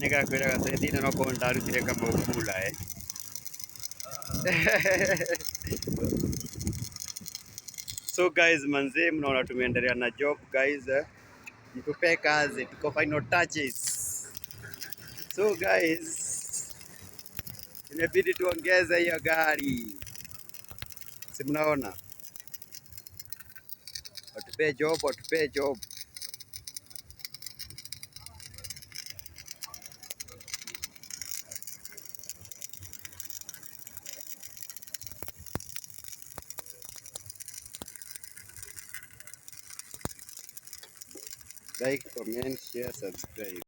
nikakwiraga thina no ko ndarutire kama ukula So guys, manze, mnaona tumeendelea na job guys, mtupe kazi, tuko final touches. So guys, imebidi tuongeze hiyo gari, si mnaona, watupe job, watupe job. Like, comment, share, subscribe.